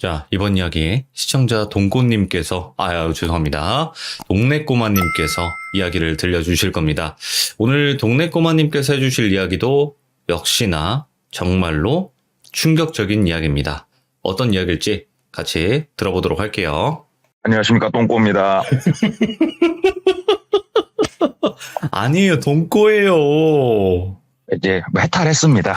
자, 이번 이야기 시청자 동꼬님께서, 죄송합니다. 동네꼬마님께서 이야기를 들려주실 겁니다. 오늘 동네꼬마님께서 해주실 이야기도 역시나 정말로 충격적인 이야기입니다. 어떤 이야기일지 같이 들어보도록 할게요. 안녕하십니까, 똥꼬입니다. 아니에요, 동꼬예요. 이제 해탈했습니다.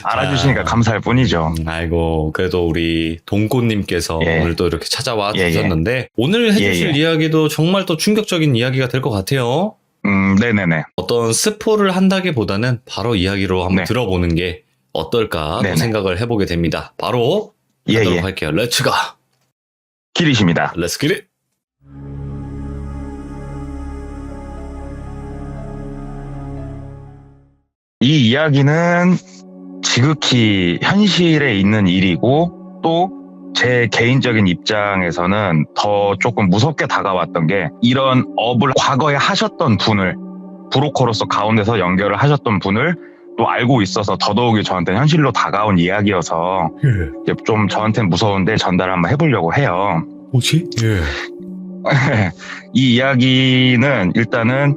알아주시니까 감사할 뿐이죠. 아이고, 그래도 우리 동꼬님께서 오늘 또 이렇게 찾아와 주셨는데 오늘 해주실 이야기도 정말 또 충격적인 이야기가 될 것 같아요. 네네네. 어떤 스포를 한다기보다는 바로 이야기로 한번 들어보는 게 어떨까 또 생각을 해보게 됩니다. 바로 하도록 할게요. 렛츠가! 길이십니다. 렛츠 기릿! 이 이야기는 지극히 현실에 있는 일이고 또 제 개인적인 입장에서는 더 조금 무섭게 다가왔던 게 이런 업을 과거에 하셨던 분을 브로커로서 가운데서 연결을 하셨던 분을 또 알고 있어서 더더욱이 저한테는 현실로 다가온 이야기여서 좀 저한테는 무서운데 전달 한번 해보려고 해요. 뭐지? 이 이야기는 일단은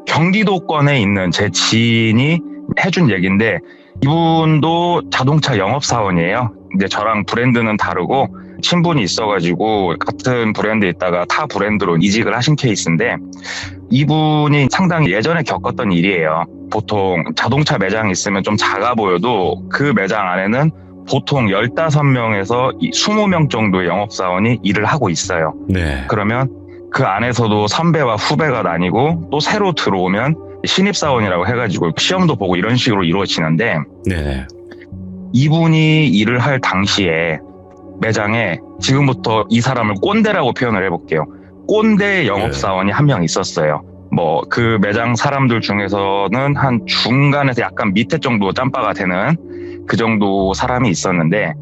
경기도권에 있는 제 지인이 해준 얘기인데 이분도 자동차 영업사원이에요. 이제 저랑 브랜드는 다르고 친분이 있어가지고 같은 브랜드에 있다가 타 브랜드로 이직을 하신 케이스인데 이분이 상당히 예전에 겪었던 일이에요. 보통 자동차 매장이 있으면 좀 작아 보여도 그 매장 안에는 보통 15명에서 20명 정도의 영업사원이 일을 하고 있어요. 네. 그러면 그 안에서도 선배와 후배가 나뉘고 또 새로 들어오면 신입사원이라고 해가지고 시험도 보고 이런 식으로 이루어지는데 네. 이분이 일을 할 당시에 매장에 지금부터 이 사람을 꼰대라고 표현을 해볼게요. 꼰대 영업사원이 한 명 있었어요. 뭐 그 매장 사람들 중에서는 한 중간에서 약간 밑에 정도 짬바가 되는 그 정도 사람이 있었는데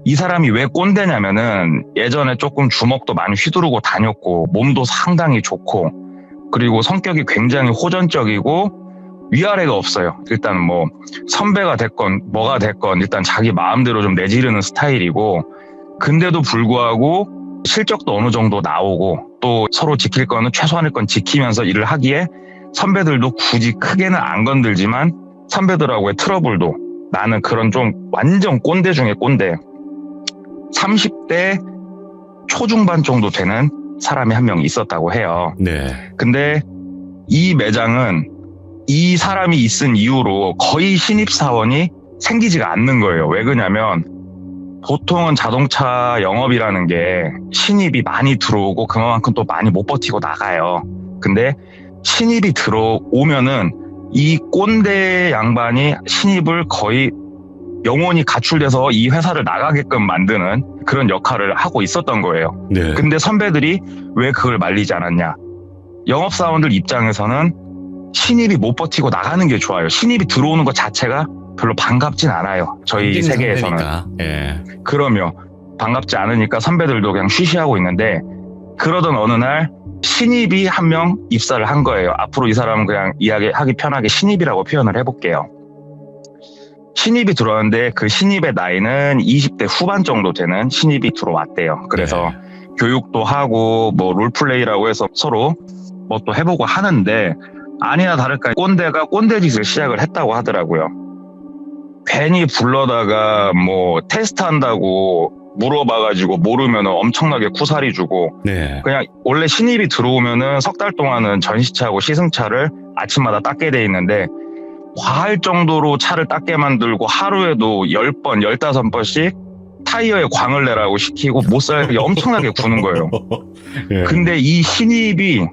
이 사람이 왜 꼰대냐면은 예전에 조금 주먹도 많이 휘두르고 다녔고 몸도 상당히 좋고 그리고 성격이 굉장히 호전적이고 위아래가 없어요. 일단 뭐 선배가 됐건 뭐가 됐건 일단 자기 마음대로 좀 내지르는 스타일이고 근데도 불구하고 실적도 어느 정도 나오고 또 서로 지킬 거는 최소한의 건 지키면서 일을 하기에 선배들도 굳이 크게는 안 건들지만 선배들하고의 트러블도 나는 그런 좀 완전 꼰대 중에 꼰대 30대 초중반 정도 되는 사람이 한 명 있었다고 해요. 네. 근데 이 매장은 이 사람이 있은 이후로 거의 신입사원이 생기지가 않는 거예요. 왜 그러냐면 보통은 자동차 영업이라는 게 신입이 많이 들어오고 그만큼 또 많이 못 버티고 나가요. 근데 신입이 들어오면은 이 꼰대 양반이 신입을 거의 영원히 가출돼서 이 회사를 나가게끔 만드는 그런 역할을 하고 있었던 거예요. 네. 근데 선배들이 왜 그걸 말리지 않았냐? 영업사원들 입장에서는 신입이 못 버티고 나가는 게 좋아요. 신입이 들어오는 것 자체가 별로 반갑진 않아요. 저희 세계에서는. 예. 그러면 반갑지 않으니까 선배들도 그냥 쉬쉬하고 있는데 그러던 어느 날 신입이 한 명 입사를 한 거예요. 앞으로 이 사람은 그냥 이야기하기 편하게 신입이라고 표현을 해볼게요. 신입이 들어왔는데 그 신입의 나이는 20대 후반 정도 되는 신입이 들어왔대요. 그래서 교육도 하고 뭐 롤플레이라고 해서 서로 뭐 또 해보고 하는데 아니나 다를까 꼰대가 꼰대짓을 시작을 했다고 하더라고요. 괜히 불러다가 뭐 테스트한다고 물어봐가지고 모르면 엄청나게 쿠사리 주고 그냥 원래 신입이 들어오면은 석 달 동안은 전시차하고 시승차를 아침마다 닦게 돼 있는데 과할 정도로 차를 닦게 만들고 하루에도 10번, 15번씩 타이어에 광을 내라고 시키고 못 살게 엄청나게 구는 거예요. 근데 이 신입이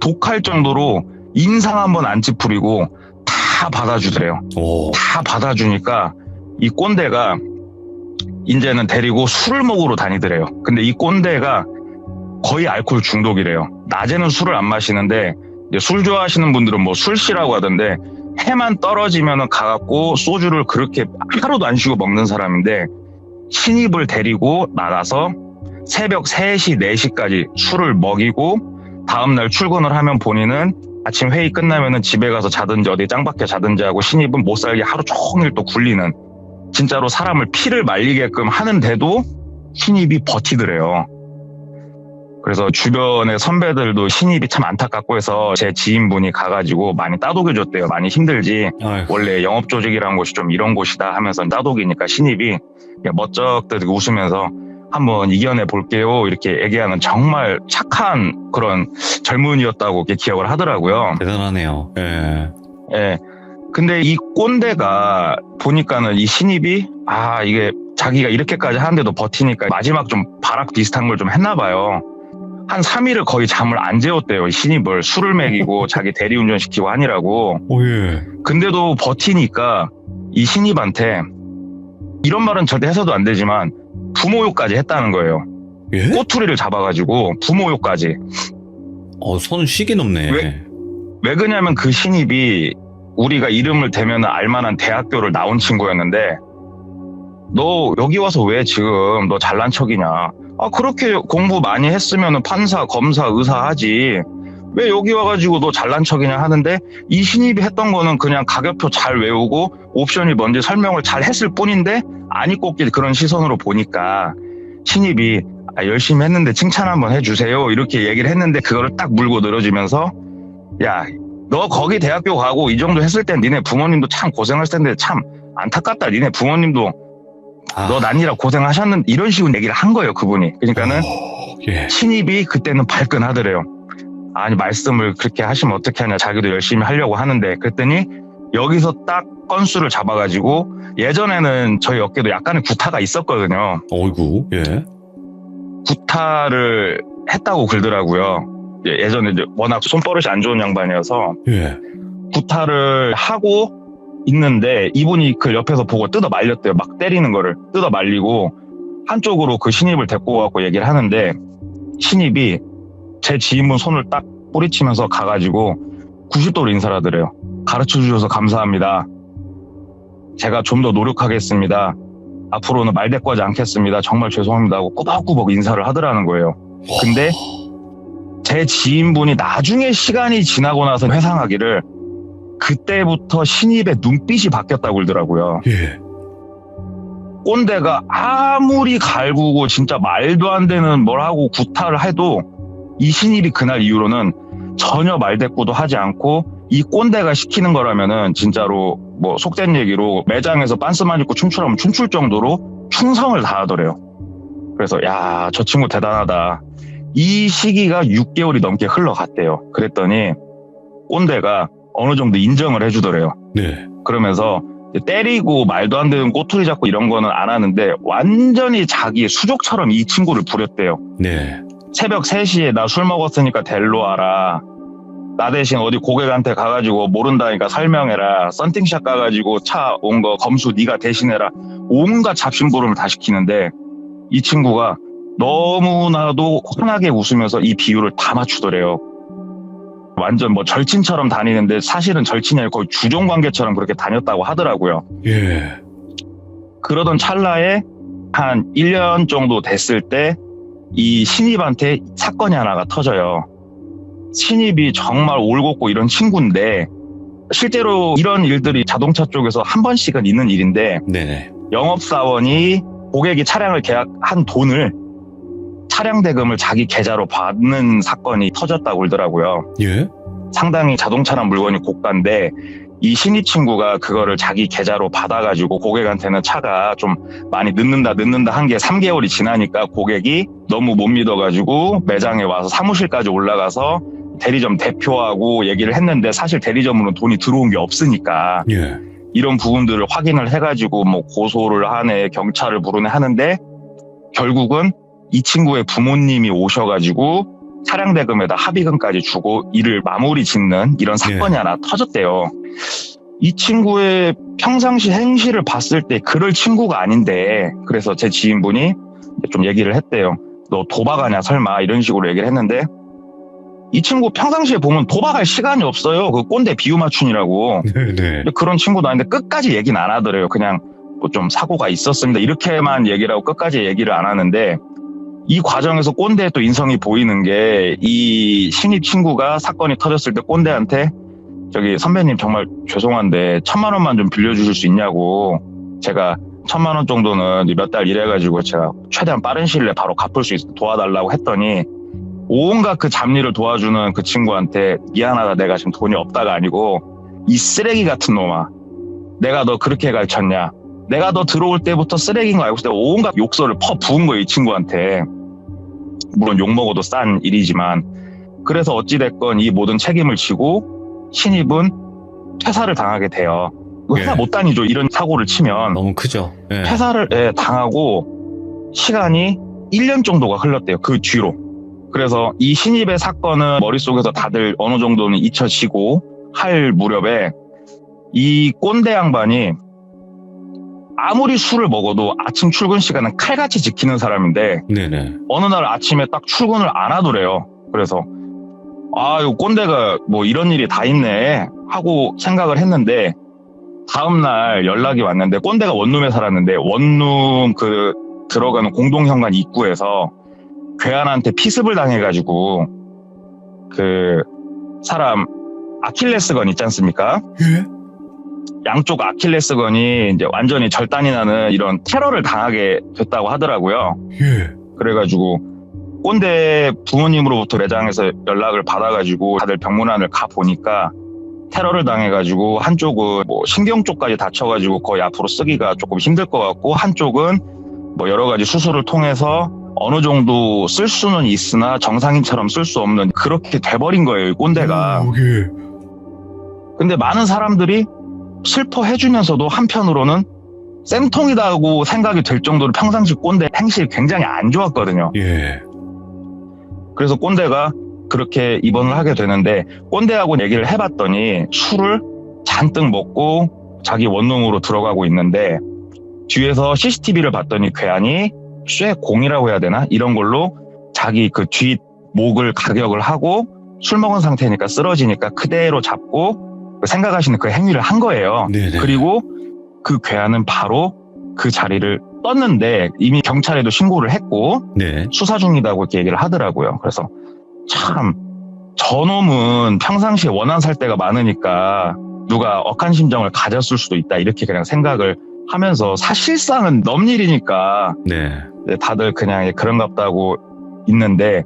독할 정도로 인상 한번 안 찌푸리고 다 받아주더래요. 다 받아주니까 이 꼰대가 이제는 데리고 술을 먹으러 다니더래요. 근데 이 꼰대가 거의 알코올 중독이래요. 낮에는 술을 안 마시는데 이제 술 좋아하시는 분들은 뭐 술씨라고 하던데 해만 떨어지면은 가갖고 소주를 그렇게 하루도 안 쉬고 먹는 사람인데 신입을 데리고 나가서 새벽 3시, 4시까지 술을 먹이고 다음날 출근을 하면 본인은 아침 회의 끝나면은 집에 가서 자든지 어디 짱박혀 자든지 하고 신입은 못 살게 하루 종일 또 굴리는 진짜로 사람을 피를 말리게끔 하는데도 신입이 버티더래요. 그래서 주변의 선배들도 신입이 참 안타깝고 해서 제 지인분이 가가지고 많이 따독여줬대요. 많이 힘들지. 아이고. 원래 영업조직이라는 곳이 좀 이런 곳이다 하면서 따독이니까 신입이 멋쩍 웃으면서 한번 이겨내 볼게요. 이렇게 얘기하는 정말 착한 그런 젊은이였다고 이렇게 기억을 하더라고요. 대단하네요. 예. 예. 근데 이 꼰대가 보니까는 이 신입이 이게 자기가 이렇게까지 하는데도 버티니까 마지막 좀 발악 비슷한 걸 좀 했나 봐요. 한 3일을 거의 잠을 안 재웠대요. 이 신입을 술을 먹이고 자기 대리운전 시키고 하니라고. 오, 예. 근데도 버티니까 이 신입한테 이런 말은 절대 해서도 안 되지만 부모욕까지 했다는 거예요. 예? 꼬투리를 잡아가지고 부모욕까지. 손은 시기 높네. 왜 그러냐면 그 신입이 우리가 이름을 대면 알만한 대학교를 나온 친구였는데 너 여기 와서 왜 지금 너 잘난 척이냐. 그렇게 공부 많이 했으면 판사, 검사, 의사 하지. 왜 여기 와가지고 너 잘난 척이냐 하는데 이 신입이 했던 거는 그냥 가격표 잘 외우고 옵션이 뭔지 설명을 잘 했을 뿐인데 안 입고 길 그런 시선으로 보니까 신입이 열심히 했는데 칭찬 한번 해주세요. 이렇게 얘기를 했는데 그거를 딱 물고 늘어지면서 야, 너 거기 대학교 가고 이 정도 했을 땐 니네 부모님도 참 고생하실 텐데 참 안타깝다. 니네 부모님도 너 난이라 고생하셨는데 이런 식으로 얘기를 한 거예요. 그분이. 그러니까는 예. 신입이 그때는 발끈하더래요. 아니 말씀을 그렇게 하시면 어떻게 하냐. 자기도 열심히 하려고 하는데 그랬더니 여기서 딱 건수를 잡아가지고 예전에는 저희 업계도 약간의 구타가 있었거든요. 어이구. 예. 구타를 했다고 그러더라고요. 예전에 이제 워낙 손버릇이 안 좋은 양반이어서 예. 구타를 하고 있는데 이분이 그 옆에서 보고 뜯어 말렸대요. 막 때리는 거를 뜯어 말리고 한쪽으로 그 신입을 데리고 가고 얘기를 하는데 신입이 제 지인분 손을 딱 뿌리치면서 가가지고 90도로 인사를 하더래요. 가르쳐 주셔서 감사합니다. 제가 좀 더 노력하겠습니다. 앞으로는 말대꾸하지 않겠습니다. 정말 죄송합니다 하고 꾸벅꾸벅 인사를 하더라는 거예요. 근데 제 지인분이 나중에 시간이 지나고 나서 회상하기를 그때부터 신입의 눈빛이 바뀌었다고 그러더라고요. 예. 꼰대가 아무리 갈구고 진짜 말도 안 되는 뭘 하고 구타를 해도 이 신입이 그날 이후로는 전혀 말대꾸도 하지 않고 이 꼰대가 시키는 거라면은 진짜로 뭐 속된 얘기로 매장에서 빤스만 입고 춤추라면 춤출 정도로 충성을 다하더래요. 그래서 야, 저 친구 대단하다. 이 시기가 6개월이 넘게 흘러갔대요. 그랬더니 꼰대가 어느 정도 인정을 해주더래요. 네. 그러면서 때리고 말도 안 되는 꼬투리 잡고 이런 거는 안 하는데 완전히 자기 수족처럼 이 친구를 부렸대요. 네. 새벽 3시에 나 술 먹었으니까 델로 와라. 나 대신 어디 고객한테 가가지고 모른다니까 설명해라. 썬팅샷 가가지고 차 온 거 검수 네가 대신해라. 온갖 잡심부름을 다 시키는데 이 친구가 너무나도 환하게 웃으면서 이 비율을 다 맞추더래요. 완전 뭐 절친처럼 다니는데 사실은 절친이 아니고 거의 주종관계처럼 그렇게 다녔다고 하더라고요. 예. 그러던 찰나에 한 1년 정도 됐을 때 이 신입한테 사건이 하나가 터져요. 신입이 정말 올곧고 이런 친구인데 실제로 이런 일들이 자동차 쪽에서 한 번씩은 있는 일인데 네네. 영업사원이 고객이 차량을 계약한 돈을 차량 대금을 자기 계좌로 받는 사건이 터졌다고 그러더라고요. 예? 상당히 자동차란 물건이 고가인데 이 신입 친구가 그거를 자기 계좌로 받아가지고 고객한테는 차가 좀 많이 늦는다 한 게 3개월이 지나니까 고객이 너무 못 믿어가지고 매장에 와서 사무실까지 올라가서 대리점 대표하고 얘기를 했는데 사실 대리점으로는 돈이 들어온 게 없으니까 예. 이런 부분들을 확인을 해가지고 뭐 고소를 하네 경찰을 부르네 하는데 결국은 이 친구의 부모님이 오셔가지고 차량 대금에다 합의금까지 주고 일을 마무리 짓는 이런 사건이 하나 터졌대요. 이 친구의 평상시 행실을 봤을 때 그럴 친구가 아닌데 그래서 제 지인분이 좀 얘기를 했대요. 너 도박하냐 설마 이런 식으로 얘기를 했는데 이 친구 평상시에 보면 도박할 시간이 없어요. 그 꼰대 비유 맞춘이라고. 네네. 그런 친구도 아닌데 끝까지 얘기는 안 하더래요. 그냥 뭐 좀 사고가 있었습니다. 이렇게만 얘기를 하고 끝까지 얘기를 안 하는데 이 과정에서 꼰대의 또 인성이 보이는 게 이 신입 친구가 사건이 터졌을 때 꼰대한테 저기 선배님 정말 죄송한데 1,000만 원만 좀 빌려주실 수 있냐고 제가 1,000만 원 정도는 몇 달 일해가지고 제가 최대한 빠른 시일 내에 바로 갚을 수 있도록 도와달라고 했더니 온갖 그 잡일을 도와주는 그 친구한테 미안하다, 내가 지금 돈이 없다가 아니고 이 쓰레기 같은 놈아, 내가 너 그렇게 가르쳤냐, 내가 너 들어올 때부터 쓰레기인 거 알고 있을 때 온갖 욕설을 부은 거예요, 이 친구한테. 물론 욕먹어도 싼 일이지만. 그래서 어찌됐건 이 모든 책임을 지고 신입은 퇴사를 당하게 돼요. 회사 못 다니죠, 이런 사고를 치면. 너무 크죠. 퇴사를 당하고 시간이 1년 정도가 흘렀대요, 그 뒤로. 그래서 이 신입의 사건은 머릿속에서 다들 어느 정도는 잊혀지고 할 무렵에 이 꼰대 양반이 아무리 술을 먹어도 아침 출근 시간은 칼같이 지키는 사람인데 네네. 어느 날 아침에 딱 출근을 안 하더래요. 그래서 이 꼰대가 뭐 이런 일이 다 있네 하고 생각을 했는데 다음날 연락이 왔는데, 꼰대가 원룸에 살았는데 원룸 그 들어가는 공동현관 입구에서 괴한한테 피습을 당해가지고 그 사람 아킬레스건 있지 않습니까? 예? 양쪽 아킬레스건이 이제 완전히 절단이 나는 이런 테러를 당하게 됐다고 하더라고요. 예. 그래가지고 꼰대 부모님으로부터 매장에서 연락을 받아가지고 다들 병문안을 가 보니까 테러를 당해가지고 한쪽은 뭐 신경 쪽까지 다쳐가지고 거의 앞으로 쓰기가 조금 힘들 것 같고, 한쪽은 뭐 여러 가지 수술을 통해서 어느 정도 쓸 수는 있으나 정상인처럼 쓸 수 없는 그렇게 돼버린 거예요, 이 꼰대가. 예. 근데 많은 사람들이 슬퍼해주면서도 한편으로는 쌤통이다고 생각이 될 정도로 평상시 꼰대 행실이 굉장히 안 좋았거든요. 예. 그래서 꼰대가 그렇게 입원을 하게 되는데, 꼰대하고 얘기를 해봤더니 술을 잔뜩 먹고 자기 원룸으로 들어가고 있는데 뒤에서 CCTV를 봤더니 괴한이 쇠공이라고 해야 되나? 이런 걸로 자기 그 뒤 목을 가격을 하고 술 먹은 상태니까 쓰러지니까 그대로 잡고 생각하시는 그 행위를 한 거예요. 네네. 그리고 그 괴한은 바로 그 자리를 떴는데 이미 경찰에도 신고를 했고 네. 수사 중이라고 이렇게 얘기를 하더라고요. 그래서 참 저놈은 평상시에 원한 살 때가 많으니까 누가 억한 심정을 가졌을 수도 있다, 이렇게 그냥 생각을 하면서, 사실상은 넘 일이니까 네. 다들 그냥 그런갑다고 있는데,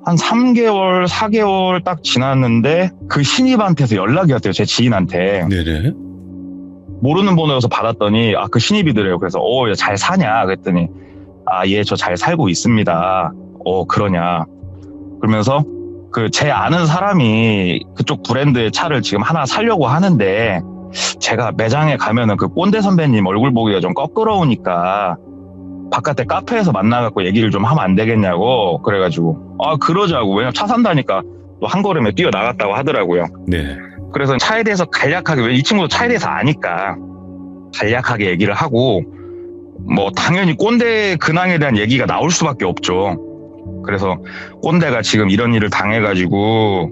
한 3개월, 4개월 딱 지났는데 그 신입한테서 연락이 왔대요, 제 지인한테. 네네. 모르는 번호여서 받았더니 그 신입이더래요. 그래서 잘 사냐 그랬더니 예, 저 잘 살고 있습니다. 그러냐. 그러면서 그 제 아는 사람이 그쪽 브랜드의 차를 지금 하나 사려고 하는데 제가 매장에 가면은 그 꼰대 선배님 얼굴 보기가 좀 껄끄러우니까 바깥에 카페에서 만나갖고 얘기를 좀 하면 안 되겠냐고. 그래가지고 그러자고. 왜냐면 차 산다니까 또 한 걸음에 뛰어나갔다고 하더라고요. 네. 그래서 차에 대해서 간략하게, 왜 이 친구도 차에 대해서 아니까 간략하게 얘기를 하고, 뭐 당연히 꼰대 근황에 대한 얘기가 나올 수밖에 없죠. 그래서 꼰대가 지금 이런 일을 당해가지고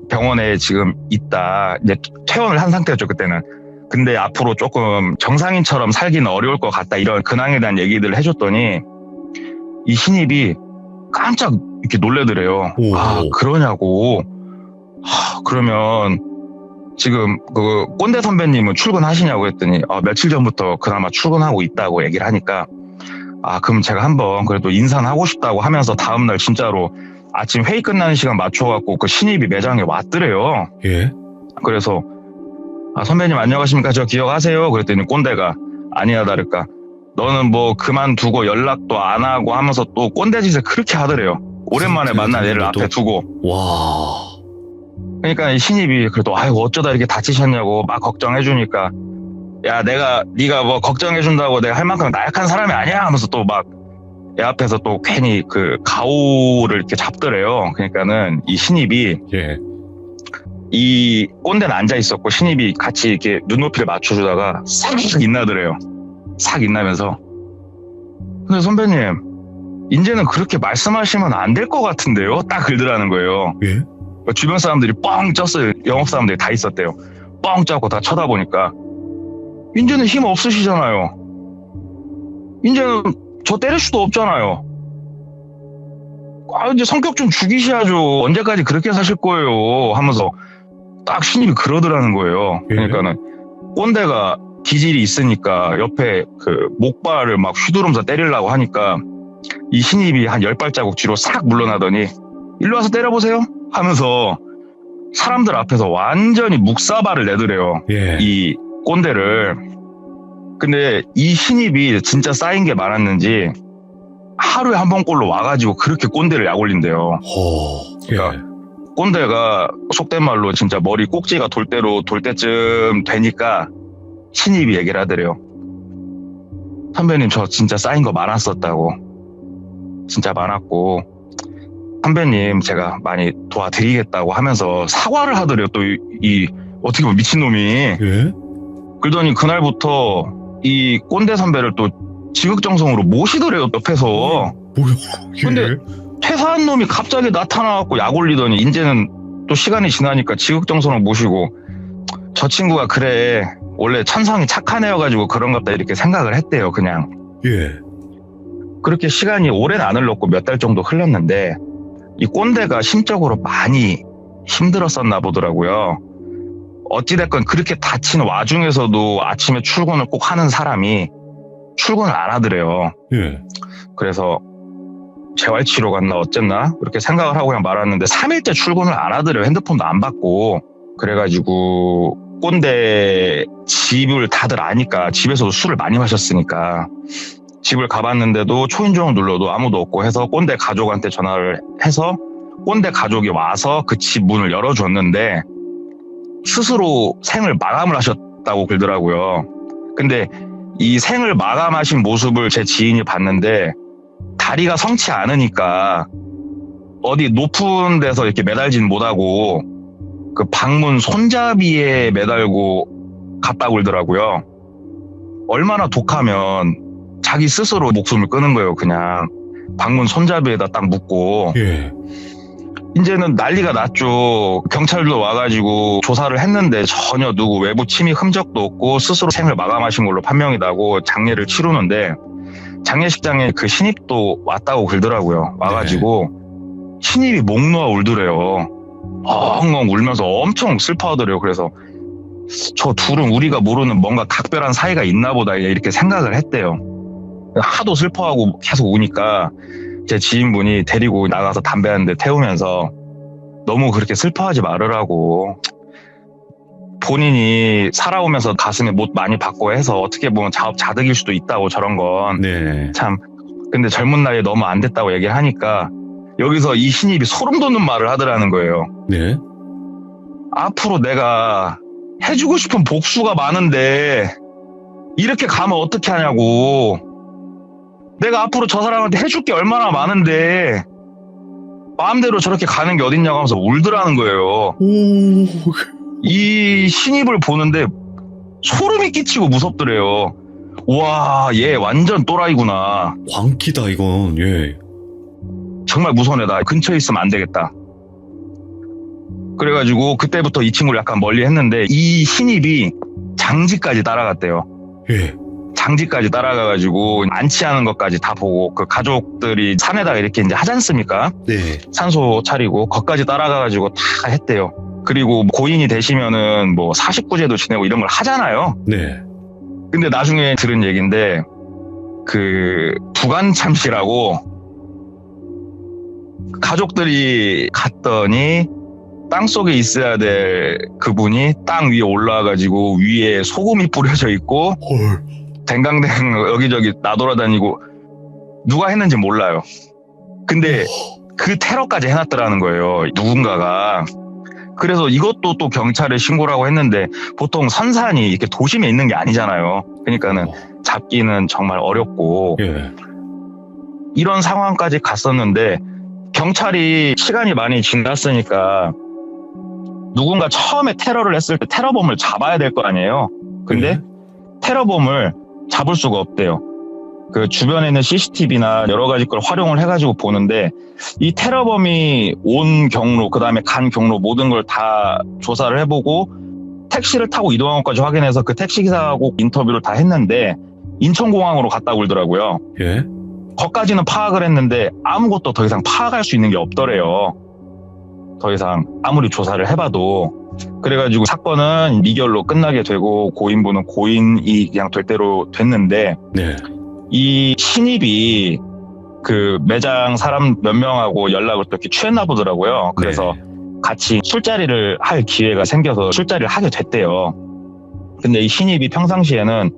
병원에 지금 있다. 이제 퇴원을 한 상태였죠, 그때는. 근데 앞으로 조금 정상인처럼 살기는 어려울 것 같다, 이런 근황에 대한 얘기들을 해줬더니 이 신입이 깜짝 이렇게 놀래더래요. 그러냐고. 그러면 지금 그 꼰대 선배님은 출근하시냐고 했더니 며칠 전부터 그나마 출근하고 있다고 얘기를 하니까 그럼 제가 한번 그래도 인사는 하고 싶다고 하면서 다음날 진짜로 아침 회의 끝나는 시간 맞춰갖고 그 신입이 매장에 왔더래요. 예. 그래서 선배님 안녕하십니까, 저 기억하세요? 그랬더니 꼰대가 아니야 다를까 너는 뭐 그만두고 연락도 안 하고 하면서 또 꼰대 짓을 그렇게 하더래요. 오랜만에 만난 애를 앞에 두고. 와. 그러니까 이 신입이 그래도 어쩌다 이렇게 다치셨냐고 막 걱정해주니까, 야 네가 뭐 걱정해준다고 내가 할 만큼 나약한 사람이 아니야 하면서 또 막 애 앞에서 또 괜히 그 가오를 이렇게 잡더래요. 그러니까는 이 신입이 이 꼰대는 앉아 있었고 신입이 같이 이렇게 눈높이를 맞춰주다가 싹 인나더래요. 싹 인나면서, 근데 선배님 이제는 그렇게 말씀하시면 안 될 것 같은데요? 딱 그러더라는 거예요. 예? 주변 사람들이 뻥 쪘어요. 영업 사람들이 다 있었대요. 뻥 쪘고 다 쳐다보니까 이제는 힘 없으시잖아요. 이제는 저 때릴 수도 없잖아요. 이제 성격 좀 죽이셔야죠. 언제까지 그렇게 사실 거예요 하면서 딱 신입이 그러더라는 거예요. 그러니까는 꼰대가 기질이 있으니까 옆에 그 목발을 막 휘두르면서 때리려고 하니까 이 신입이 한 10발자국 뒤로 싹 물러나더니 일로 와서 때려보세요 하면서 사람들 앞에서 완전히 묵사발을 내더래요. 예. 이 꼰대를. 근데 이 신입이 진짜 쌓인 게 많았는지 하루에 한 번꼴로 와가지고 그렇게 꼰대를 약올린대요. 그러니까 꼰대가 속된 말로 진짜 머리 꼭지가 돌 때쯤 되니까 신입이 얘기를 하더래요. 선배님 저 진짜 쌓인 거 많았었다고. 진짜 많았고 선배님 제가 많이 도와드리겠다고 하면서 사과를 하더래요. 또 이 어떻게 보면 미친놈이. 예? 그러더니 그날부터 이 꼰대 선배를 또 지극정성으로 모시더래요. 옆에서. 뭐야? 근데 퇴사한 놈이 갑자기 나타나갖고 약 올리더니 이제는 또 시간이 지나니까 지극정성을 모시고 저 친구가 그래 원래 천성이 착한 애여가지고 그런갑다 이렇게 생각을 했대요. 그냥. 예. 그렇게 시간이 오래는 안 흘렀고 몇 달 정도 흘렀는데 이 꼰대가 심적으로 많이 힘들었었나 보더라고요. 어찌됐건 그렇게 다친 와중에서도 아침에 출근을 꼭 하는 사람이 출근을 안 하더래요. 예. 그래서 재활치료 갔나 어쨌나 그렇게 생각을 하고 그냥 말았는데 3일째 출근을 안 하더래요. 핸드폰도 안 받고. 그래가지고 꼰대 집을 다들 아니까 집에서도 술을 많이 마셨으니까 집을 가봤는데도 초인종을 눌러도 아무도 없고 해서 꼰대 가족한테 전화를 해서 꼰대 가족이 와서 그 집 문을 열어줬는데 스스로 생을 마감을 하셨다고 그러더라고요. 근데 이 생을 마감하신 모습을 제 지인이 봤는데 다리가 성치 않으니까 어디 높은 데서 이렇게 매달지는 못하고 그 방문 손잡이에 매달고 갔다고 그러더라고요. 얼마나 독하면 자기 스스로 목숨을 끊은 거예요. 그냥 방문 손잡이에다 딱 묶고. 예. 이제는 난리가 났죠. 경찰도 와가지고 조사를 했는데 전혀 누구 외부 침입 흔적도 없고 스스로 생을 마감하신 걸로 판명이 나고 장례를 치르는데 장례식장에 그 신입도 왔다고 그러더라고요. 와가지고 신입이 목 놓아 울더래요. 엉엉 울면서 엄청 슬퍼하더래요. 그래서 저 둘은 우리가 모르는 뭔가 각별한 사이가 있나 보다 이렇게 생각을 했대요. 하도 슬퍼하고 계속 우니까 제 지인분이 데리고 나가서 담배 한 대 태우면서 너무 그렇게 슬퍼하지 말으라고. 본인이 살아오면서 가슴에 못 많이 받고 해서 어떻게 보면 자업자득일 수도 있다고 저런 건. 네. 참 근데 젊은 나이에 너무 안 됐다고 얘기를 하니까 여기서 이 신입이 소름 돋는 말을 하더라는 거예요. 네. 앞으로 내가 해주고 싶은 복수가 많은데 이렇게 가면 어떻게 하냐고. 내가 앞으로 저 사람한테 해줄 게 얼마나 많은데 마음대로 저렇게 가는 게 어딨냐고 하면서 울더라는 거예요. 이 신입을 보는데 소름이 끼치고 무섭더래요. 와, 얘 완전 또라이구나. 광기다 이건. 예. 정말 무서운 애다. 근처에 있으면 안 되겠다. 그래가지고 그때부터 이 친구를 약간 멀리 했는데 이 신입이 장지까지 따라갔대요. 예. 장지까지 따라가가지고 안치하는 것까지 다 보고 그 가족들이 산에다가 이렇게 이제 하지 않습니까? 네. 산소 차리고 거기까지 따라가가지고 다 했대요. 그리고 고인이 되시면은 뭐 49제도 지내고 이런 걸 하잖아요. 네. 근데 나중에 들은 얘기인데 그 부관참씨라고 가족들이 갔더니 땅속에 있어야 될 그분이 땅 위에 올라와가지고 위에 소금이 뿌려져 있고 헐. 댕강댕 여기저기 나돌아다니고 누가 했는지 몰라요. 근데 그 테러까지 해놨더라는 거예요. 누군가가. 그래서 이것도 또 경찰에 신고를 하고 했는데 보통 선산이 이렇게 도심에 있는 게 아니잖아요. 그러니까는 잡기는 정말 어렵고 예. 이런 상황까지 갔었는데 경찰이 시간이 많이 지났으니까 누군가 처음에 테러를 했을 때 테러범을 잡아야 될 거 아니에요. 근데 테러범을 잡을 수가 없대요. 그 주변에 있는 CCTV나 여러 가지 걸 활용을 해가지고 보는데 이 테러범이 온 경로, 그 다음에 간 경로 모든 걸 다 조사를 해보고 택시를 타고 이동한 것까지 확인해서 그 택시기사하고 인터뷰를 다 했는데 인천공항으로 갔다고 그러더라고요. 예. 거기까지는 파악을 했는데 아무것도 더 이상 파악할 수 있는 게 없더래요. 더 이상 아무리 조사를 해봐도. 그래가지고 사건은 미결로 끝나게 되고 고인분은 고인이 그냥 될 대로 됐는데 네. 이 신입이 그 매장 사람 몇 명하고 연락을 또 이렇게 취했나 보더라고요. 그래서 네. 같이 술자리를 할 기회가 생겨서 술자리를 하게 됐대요. 근데 이 신입이 평상시에는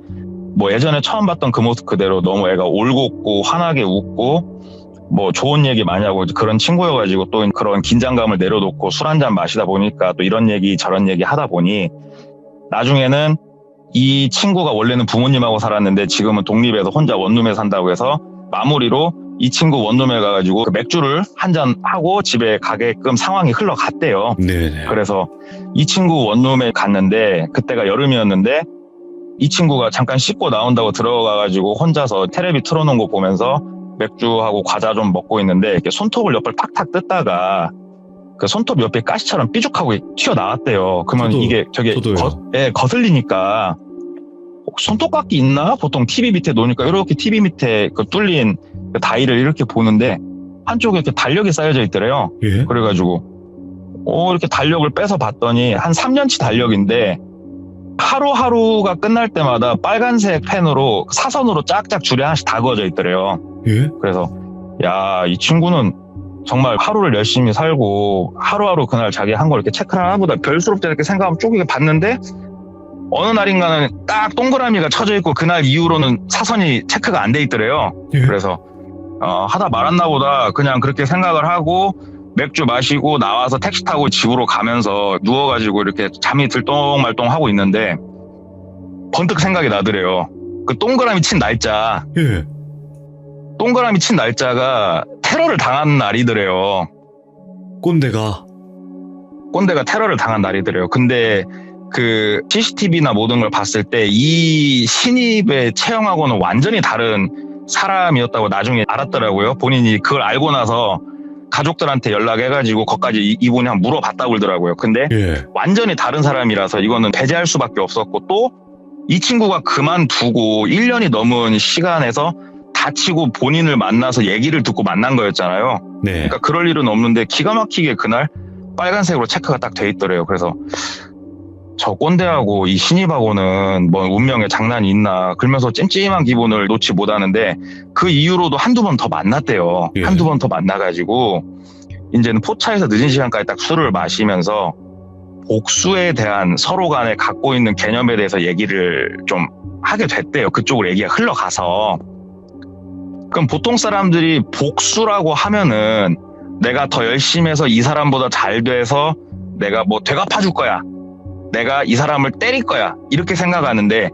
뭐 예전에 처음 봤던 그 모습 그대로 너무 애가 올곧고 환하게 웃고 뭐 좋은 얘기 많이 하고 그런 친구여가지고 또 그런 긴장감을 내려놓고 술 한잔 마시다 보니까 또 이런 얘기 저런 얘기 하다 보니 나중에는 이 친구가 원래는 부모님하고 살았는데 지금은 독립해서 혼자 원룸에 산다고 해서 마무리로 이 친구 원룸에 가가지고 그 맥주를 한잔 하고 집에 가게끔 상황이 흘러갔대요. 네네. 그래서 이 친구 원룸에 갔는데 그때가 여름이었는데 이 친구가 잠깐 씻고 나온다고 들어가가지고 혼자서 텔레비 틀어놓은 거 보면서 맥주하고 과자 좀 먹고 있는데 이렇게 손톱을 옆을 팍팍 뜯다가 그 손톱 옆에 가시처럼 삐죽하고 튀어나왔대요. 그러면 이게 저게 거슬리니까 손톱깎이 있나? 보통 TV 밑에 놓으니까 이렇게 TV 밑에 그 뚫린 그 다이를 이렇게 보는데 한쪽에 이렇게 달력이 쌓여져 있더래요. 예? 그래가지고 이렇게 달력을 빼서 봤더니 한 3년치 달력인데 하루하루가 끝날 때마다 빨간색 펜으로 사선으로 짝짝 줄에 하나씩 다 그어져 있더래요. 예? 그래서 야, 이 친구는 정말 하루를 열심히 살고 하루하루 그날 자기 한 걸 이렇게 체크를 하나 보다 별스럽지 않게 생각하면 쪼개게 봤는데 어느 날인가는 딱 동그라미가 쳐져 있고 그날 이후로는 사선이 체크가 안 돼 있더래요. 예? 그래서 하다 말았나 보다 그냥 그렇게 생각을 하고 맥주 마시고 나와서 택시 타고 집으로 가면서 누워가지고 이렇게 잠이 들똥말똥 하고 있는데 번뜩 생각이 나더래요. 그 동그라미 친 날짜. 예. 동그라미 친 날짜가 테러를 당한 날이더래요. 꼰대가 테러를 당한 날이더래요. 근데 그 CCTV나 모든 걸 봤을 때 이 신입의 체형하고는 완전히 다른 사람이었다고 나중에 알았더라고요. 본인이 그걸 알고 나서 가족들한테 연락해가지고 거기까지 이분이 한번 물어봤다고 그러더라고요. 근데 예. 완전히 다른 사람이라서 이거는 배제할 수밖에 없었고 또 이 친구가 그만두고 1년이 넘은 시간에서 다치고 본인을 만나서 얘기를 듣고 만난 거였잖아요. 네. 그러니까 그럴 일은 없는데 기가 막히게 그날 빨간색으로 체크가 딱 돼 있더래요. 그래서 저 꼰대하고 이 신입하고는 뭐 운명의 장난이 있나 그러면서 찜찜한 기분을 놓지 못하는데 그 이후로도 한두 번 더 만났대요. 예. 한두 번 더 만나가지고 이제는 포차에서 늦은 시간까지 딱 술을 마시면서 복수에 대한 서로 간에 갖고 있는 개념에 대해서 얘기를 좀 하게 됐대요. 그쪽으로 얘기가 흘러가서. 그럼 보통 사람들이 복수라고 하면은 내가 더 열심히 해서 이 사람보다 잘 돼서 내가 뭐 되갚아줄 거야. 내가 이 사람을 때릴 거야. 이렇게 생각하는데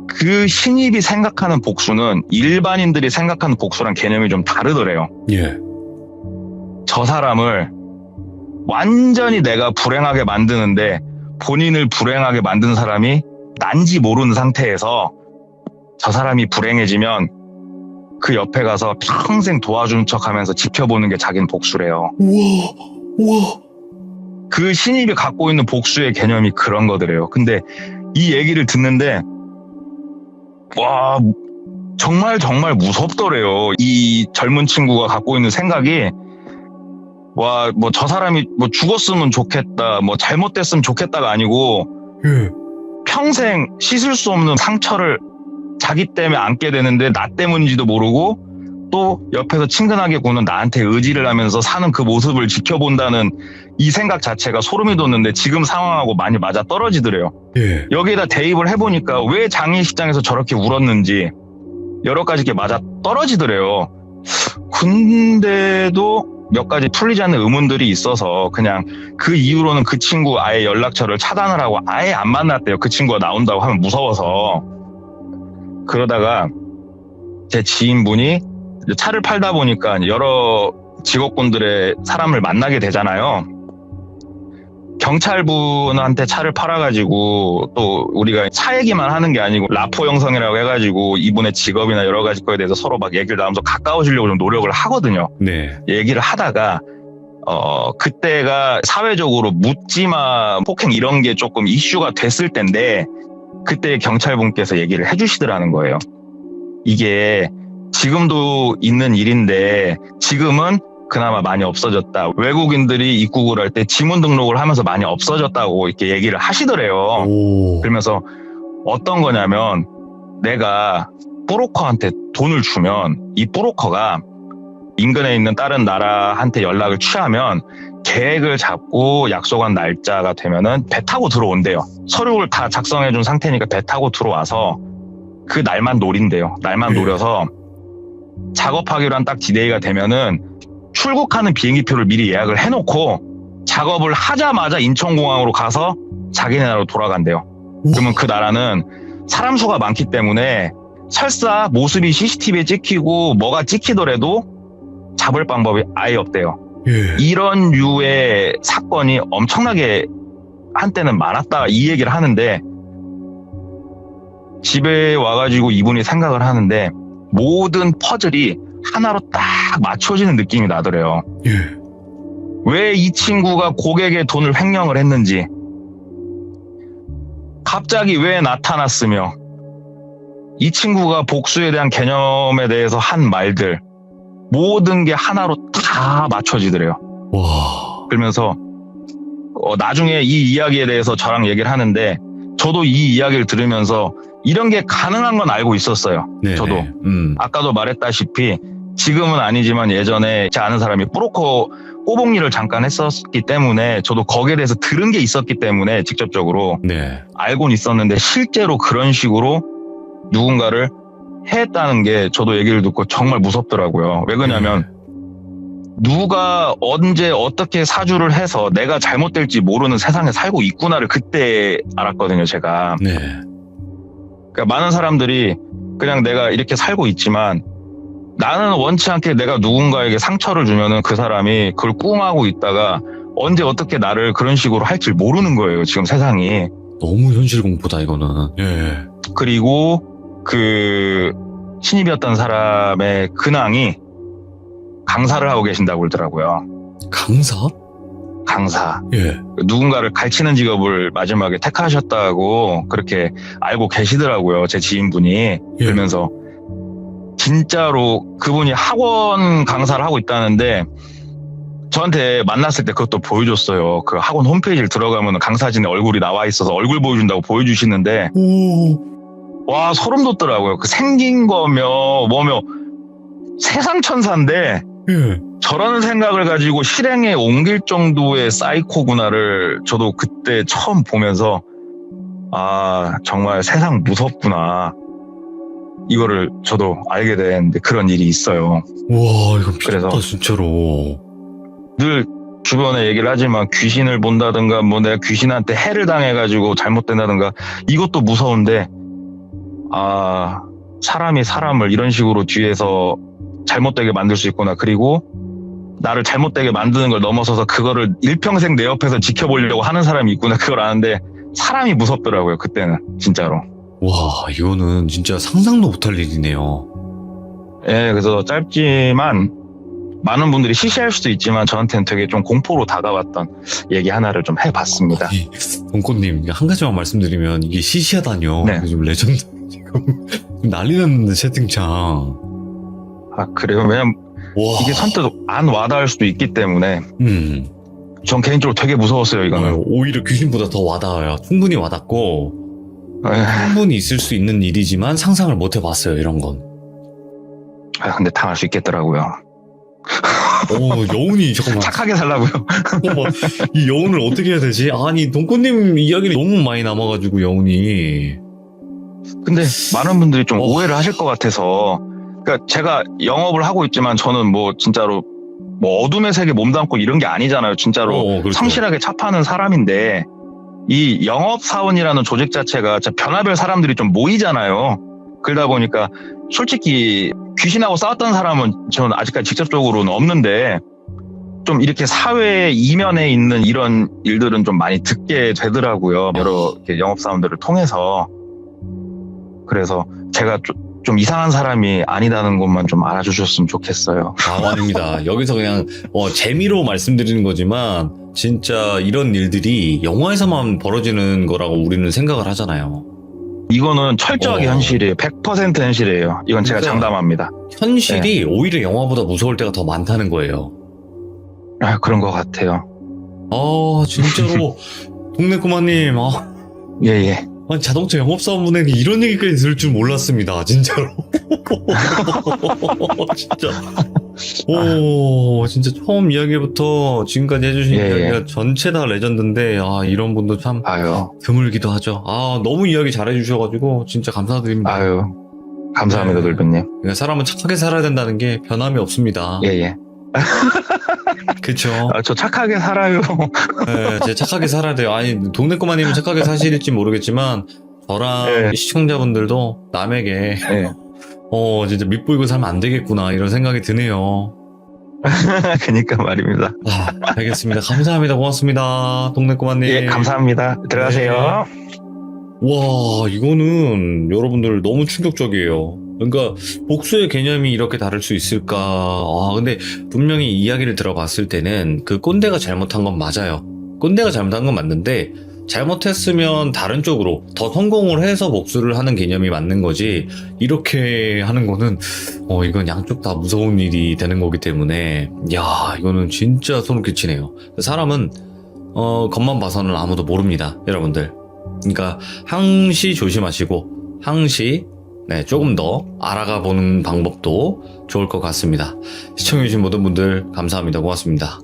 그 신입이 생각하는 복수는 일반인들이 생각하는 복수랑 개념이 좀 다르더래요. 예. 저 사람을 완전히 내가 불행하게 만드는데 본인을 불행하게 만든 사람이 난지 모르는 상태에서 저 사람이 불행해지면 그 옆에 가서 평생 도와주는 척하면서 지켜보는 게 자기는 복수래요. 우와. 그 신입이 갖고 있는 복수의 개념이 그런 거더래요. 근데 이 얘기를 듣는데 와 정말 무섭더래요. 이 젊은 친구가 갖고 있는 생각이 와 뭐 저 사람이 뭐 죽었으면 좋겠다, 뭐 잘못됐으면 좋겠다가 아니고 예. 평생 씻을 수 없는 상처를 자기 때문에 안게 되는데 나 때문인지도 모르고 또 옆에서 친근하게 구는 나한테 의지를 하면서 사는 그 모습을 지켜본다는 이 생각 자체가 소름이 돋는데 지금 상황하고 많이 맞아 떨어지더래요. 예. 여기에다 대입을 해보니까 왜 장례식장에서 저렇게 울었는지 여러 가지 게 맞아 떨어지더래요. 근데도 몇 가지 풀리지 않는 의문들이 있어서 그냥 그 이후로는 그 친구 아예 연락처를 차단을 하고 아예 안 만났대요. 그 친구가 나온다고 하면 무서워서. 그러다가 제 지인분이 차를 팔다 보니까 여러 직업군들의 사람을 만나게 되잖아요. 경찰분한테 차를 팔아가지고 또 우리가 차 얘기만 하는 게 아니고 라포 형성이라고 해가지고 이분의 직업이나 여러 가지 거에 대해서 서로 막 얘기를 나누면서 가까워지려고 좀 노력을 하거든요. 네. 얘기를 하다가 그때가 사회적으로 묻지마 폭행 이런 게 조금 이슈가 됐을 때인데 그때 경찰분께서 얘기를 해주시더라는 거예요. 이게 지금도 있는 일인데 지금은 그나마 많이 없어졌다. 외국인들이 입국을 할 때 지문 등록을 하면서 많이 없어졌다고 이렇게 얘기를 하시더래요. 그러면서 어떤 거냐면 내가 브로커한테 돈을 주면 이 브로커가 인근에 있는 다른 나라한테 연락을 취하면 계획을 잡고 약속한 날짜가 되면은 배 타고 들어온대요. 서류를 다 작성해 준 상태니까 배 타고 들어와서 그 날만 노린대요. 날만 노려서 작업하기로 한 딱 디데이가 되면은 출국하는 비행기표를 미리 예약을 해놓고 작업을 하자마자 인천공항으로 가서 자기네 나라로 돌아간대요. 그러면 그 나라는 사람 수가 많기 때문에 설사 모습이 CCTV에 찍히고 뭐가 찍히더라도 잡을 방법이 아예 없대요. 이런 류의 사건이 엄청나게 한때는 많았다 이 얘기를 하는데 집에 와가지고 이분이 생각을 하는데 모든 퍼즐이 하나로 딱 맞춰지는 느낌이 나더래요. 왜 이 친구가 고객의 돈을 횡령을 했는지, 갑자기 왜 나타났으며, 이 친구가 복수에 대한 개념에 대해서 한 말들, 모든 게 하나로 다 맞춰지더래요. 와. 그러면서 나중에 이 이야기에 대해서 저랑 얘기를 하는데 저도 이 이야기를 들으면서 이런 게 가능한 건 알고 있었어요. 네네. 저도 아까도 말했다시피 지금은 아니지만 예전에 제 아는 사람이 브로커 꼬봉일을 잠깐 했었기 때문에 저도 거기에 대해서 들은 게 있었기 때문에 직접적으로 알고는 있었는데 실제로 그런 식으로 누군가를 했다는 게 저도 얘기를 듣고 정말 무섭더라고요. 왜 그러냐면 누가 언제 어떻게 사주를 해서 내가 잘못될지 모르는 세상에 살고 있구나를 그때 알았거든요, 제가. 그러니까 많은 사람들이 그냥 내가 이렇게 살고 있지만 나는 원치 않게 내가 누군가에게 상처를 주면은 그 사람이 그걸 꿍하고 있다가 언제 어떻게 나를 그런 식으로 할 줄 모르는 거예요, 지금 세상이. 너무 현실 공포다, 이거는. 그리고 그 신입이었던 사람의 근황이 강사를 하고 계신다고 그러더라고요. 강사? 강사. 누군가를 가르치는 직업을 마지막에 택하셨다고 그렇게 알고 계시더라고요, 제 지인분이. 그러면서 진짜로 그분이 학원 강사를 하고 있다는데 저한테 만났을 때 그것도 보여줬어요. 그 학원 홈페이지를 들어가면 강사진의 얼굴이 나와 있어서 얼굴 보여준다고 보여주시는데 와, 소름 돋더라고요. 그 생긴 거며 뭐며 세상 천사인데 저라는 생각을 가지고 실행에 옮길 정도의 사이코구나를 저도 그때 처음 보면서 아, 정말 세상 무섭구나. 이거를 저도 알게 된 그런 일이 있어요. 와, 이거 미쳤다, 진짜로. 늘 주변에 얘기를 하지만 귀신을 본다든가 뭐 내가 귀신한테 해를 당해가지고 잘못된다든가 이것도 무서운데 아, 사람이 사람을 이런 식으로 뒤에서 잘못되게 만들 수 있구나. 그리고 나를 잘못되게 만드는 걸 넘어서서 그거를 일평생 내 옆에서 지켜보려고 하는 사람이 있구나. 그걸 아는데 사람이 무섭더라고요, 그때는 진짜로. 와, 이거는 진짜 상상도 못할 일이네요. 그래서 짧지만 많은 분들이 시시할 수도 있지만 저한테는 되게 좀 공포로 다가왔던 얘기 하나를 좀 해봤습니다. 동코님, 한 가지만 말씀드리면 이게 시시하다뇨. 요즘 레전드 지금 난리 났는데 채팅창. 아, 그래요? 왜냐면 이게 선뜻 안 와닿을 수도 있기 때문에 전 개인적으로 되게 무서웠어요, 이거는. 오히려 귀신보다 더 와닿아요. 충분히 와닿고 충분히 있을 수 있는 일이지만 상상을 못 해봤어요, 이런 건. 아, 근데 당할 수 있겠더라고요. 여운이 잠깐만. 착하게 살라고요. 이 여운을 어떻게 해야 되지? 아니, 동코님 이야기를 너무 많이 남아가지고 여운이. 근데 많은 분들이 좀 오해를 하실 것 같아서. 그러니까 제가 영업을 하고 있지만 저는 뭐 진짜로 뭐 어둠의 세계 몸담고 이런 게 아니잖아요. 진짜로 그렇죠. 성실하게 차 파는 사람인데 이 영업사원이라는 조직 자체가 변화별 사람들이 좀 모이잖아요. 그러다 보니까 솔직히 귀신하고 싸웠던 사람은 저는 아직까지 직접적으로는 없는데 좀 이렇게 사회 이면에 있는 이런 일들은 좀 많이 듣게 되더라고요. 여러 영업사원들을 통해서. 그래서 제가 좀 이상한 사람이 아니다는 것만 좀 알아주셨으면 좋겠어요. 아닙니다. 여기서 그냥 재미로 말씀드리는 거지만 진짜 이런 일들이 영화에서만 벌어지는 거라고 우리는 생각을 하잖아요. 이거는 철저하게 현실이에요. 100% 현실이에요. 이건 제가 장담합니다. 현실이 오히려 영화보다 무서울 때가 더 많다는 거예요. 아, 그런 것 같아요. 진짜로 동네 꼬마님, 예, 예. 아니, 자동차 영업사원분에게 이런 얘기까지 들을 줄 몰랐습니다. 진짜로. 진짜. 진짜 처음 이야기부터 지금까지 해주신 예, 이야기가 예. 전체 다 레전드인데, 이런 분도 참 아유, 드물기도 하죠. 너무 이야기 잘해주셔가지고, 진짜 감사드립니다. 아유. 감사합니다, 네. 돌변님. 그러니까 사람은 착하게 살아야 된다는 게 변함이 없습니다. 예, 예. 그쵸? 저 착하게 살아요. 네, 제 착하게 살아야 돼요. 아니, 동네 꼬마님은 착하게 사실지 모르겠지만, 저랑 네. 시청자분들도 남에게, 예. 진짜 밑보이고 살면 안 되겠구나, 이런 생각이 드네요. 그니까 말입니다. 알겠습니다. 감사합니다. 고맙습니다. 동네 꼬마님. 예, 감사합니다. 들어가세요. 와, 이거는 여러분들 너무 충격적이에요. 그러니까 복수의 개념이 이렇게 다를 수 있을까? 근데 분명히 이야기를 들어봤을 때는 그 꼰대가 잘못한 건 맞아요. 꼰대가 잘못한 건 맞는데 잘못했으면 다른 쪽으로 더 성공을 해서 복수를 하는 개념이 맞는 거지. 이렇게 하는 거는 이건 양쪽 다 무서운 일이 되는 거기 때문에 이거는 진짜 소름 끼치네요. 사람은 겉만 봐서는 아무도 모릅니다, 여러분들. 그러니까 항시 조심하시고 항시 조금 더 알아가 보는 방법도 좋을 것 같습니다. 시청해주신 모든 분들 감사합니다. 고맙습니다.